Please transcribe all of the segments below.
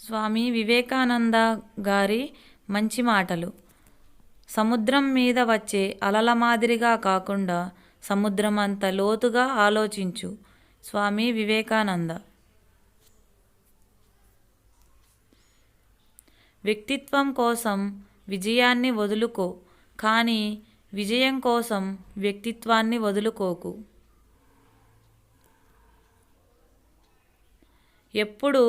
స్వామి వివేకానంద గారి మంచి మాటలు. సముద్రం మీద వచ్చే అలల మాదిరిగా కాకుండా సముద్రమంత లోతుగా ఆలోచించు. స్వామి వివేకానంద. వ్యక్తిత్వం కోసం విజయాన్ని వదులుకో, కానీ విజయం కోసం వ్యక్తిత్వాన్ని వదులుకోకు. ఎప్పుడు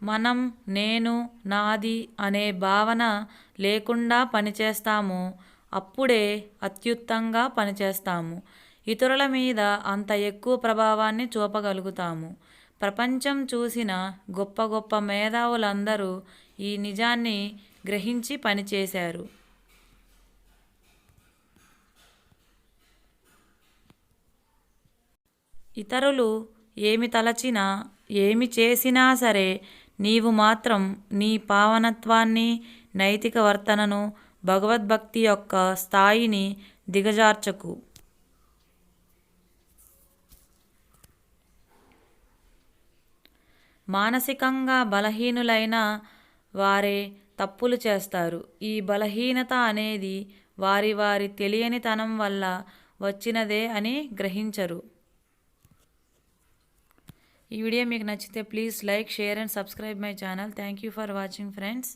మనం నేను, నాది అనే భావన లేకుండా పనిచేస్తామో అప్పుడే అత్యుత్తంగా పనిచేస్తాము. ఇతరుల మీద అంత ఎక్కువ ప్రభావాన్ని చూపగలుగుతాము. ప్రపంచం చూసిన గొప్ప గొప్ప మేధావులందరూ ఈ నిజాన్ని గ్రహించి పనిచేశారు. ఇతరులు ఏమి తలచినా, ఏమి చేసినా సరే, నీవు మాత్రం నీ పావనత్వాన్ని, నైతిక వర్తనను, భగవద్భక్తి యొక్క స్థాయిని దిగజార్చకు. మానసికంగా బలహీనులైన వారే తప్పులు చేస్తారు. ఈ బలహీనత అనేది వారి వారి తెలియనితనం వల్ల వచ్చినదే అని గ్రహించరు. ఈ వీడియో మీకు నచ్చితే please like, share and subscribe my channel. Thank you for watching friends.